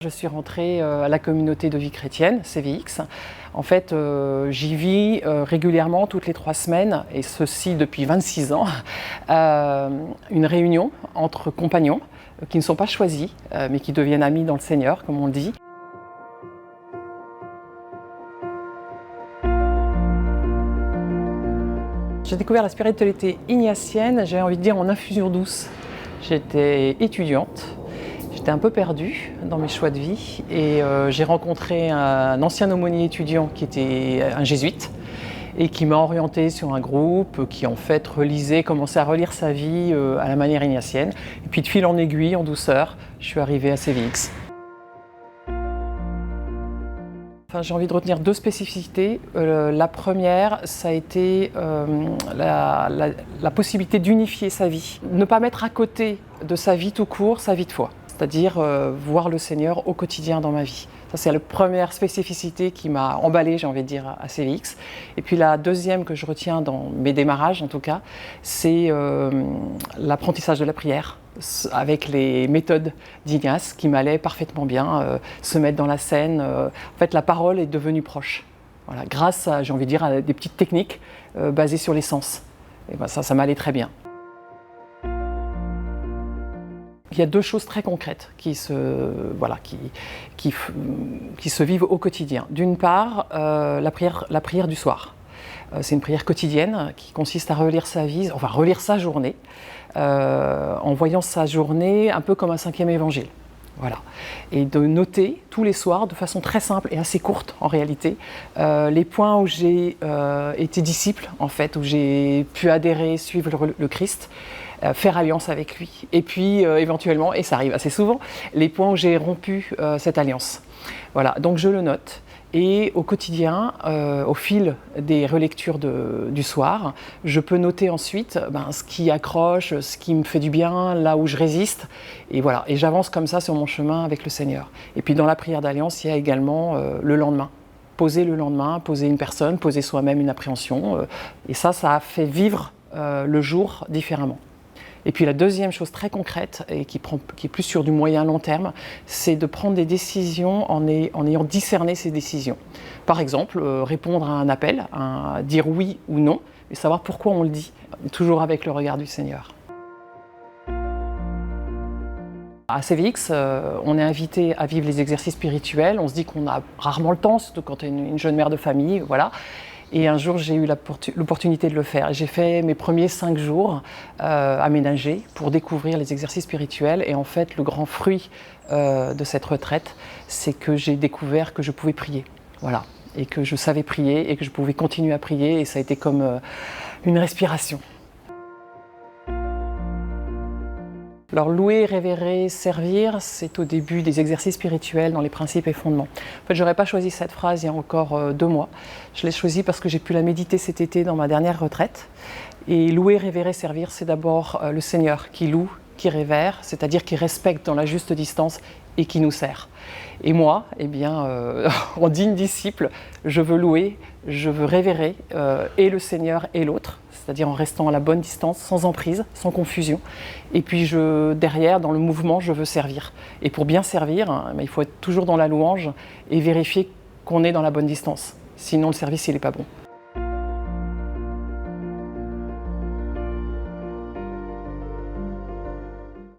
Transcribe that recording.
Je suis rentrée à la communauté de vie chrétienne, CVX. En fait, j'y vis régulièrement, toutes les 3 semaines, et ceci depuis 26 ans, une réunion entre compagnons qui ne sont pas choisis, mais qui deviennent amis dans le Seigneur, comme on le dit. J'ai découvert la spiritualité ignatienne, j'ai envie de dire en infusion douce. J'étais étudiante. J'étais un peu perdue dans mes choix de vie et j'ai rencontré un ancien aumônier étudiant qui était un jésuite et qui m'a orientée sur un groupe qui en fait commençait à relire sa vie à la manière ignatienne. Et puis de fil en aiguille, en douceur, je suis arrivée à CVX. Enfin, j'ai envie de retenir 2 spécificités. La première, ça a été la possibilité d'unifier sa vie. Ne pas mettre à côté de sa vie tout court, sa vie de foi. C'est-à-dire voir le Seigneur au quotidien dans ma vie. Ça, c'est la première spécificité qui m'a emballée, j'ai envie de dire, à CVX. Et puis la deuxième que je retiens dans mes démarrages, en tout cas, c'est l'apprentissage de la prière avec les méthodes d'Ignace qui m'allaient parfaitement bien, se mettre dans la scène. En fait, la parole est devenue proche. Voilà, grâce à, j'ai envie de dire, à des petites techniques basées sur les sens. Et ben ça m'allait très bien. Il y a 2 choses très concrètes qui se vivent au quotidien. D'une part, la prière du soir. C'est une prière quotidienne qui consiste à relire sa vie, enfin relire sa journée, en voyant sa journée un peu comme un 5e évangile. Voilà. Et de noter tous les soirs, de façon très simple et assez courte en réalité, les points où j'ai été disciple, en fait, où j'ai pu adhérer, suivre le Christ, faire alliance avec lui. Et puis éventuellement, et ça arrive assez souvent, les points où j'ai rompu cette alliance. Voilà, donc je le note. Et au quotidien, au fil des relectures du soir, je peux noter ensuite ce qui accroche, ce qui me fait du bien, là où je résiste. Et voilà, et j'avance comme ça sur mon chemin avec le Seigneur. Et puis dans la prière d'alliance, il y a également le lendemain. Poser le lendemain, poser une personne, poser soi-même une appréhension. Et ça a fait vivre le jour différemment. Et puis la deuxième chose très concrète, et qui est plus sur du moyen-long terme, c'est de prendre des décisions en ayant discerné ces décisions. Par exemple, répondre à un appel, dire oui ou non, et savoir pourquoi on le dit, toujours avec le regard du Seigneur. À CVX, on est invité à vivre les exercices spirituels. On se dit qu'on a rarement le temps, surtout quand on est une jeune mère de famille, voilà. Et un jour, j'ai eu l'opportunité de le faire. J'ai fait mes premiers 5 jours aménagés pour découvrir les exercices spirituels. Et en fait, le grand fruit de cette retraite, c'est que j'ai découvert que je pouvais prier. Voilà. Et que je savais prier et que je pouvais continuer à prier. Et ça a été comme une respiration. Alors louer, révérer, servir, c'est au début des exercices spirituels dans les principes et fondements. En fait, je n'aurais pas choisi cette phrase il y a encore 2 mois. Je l'ai choisie parce que j'ai pu la méditer cet été dans ma dernière retraite. Et louer, révérer, servir, c'est d'abord le Seigneur qui loue, qui révère, c'est-à-dire qui respecte dans la juste distance et qui nous sert. Et moi, eh bien, en digne disciple, je veux louer, je veux révérer et le Seigneur et l'autre, c'est-à-dire en restant à la bonne distance, sans emprise, sans confusion. Et puis derrière, dans le mouvement, je veux servir. Et pour bien servir, il faut être toujours dans la louange et vérifier qu'on est dans la bonne distance. Sinon, le service, il n'est pas bon.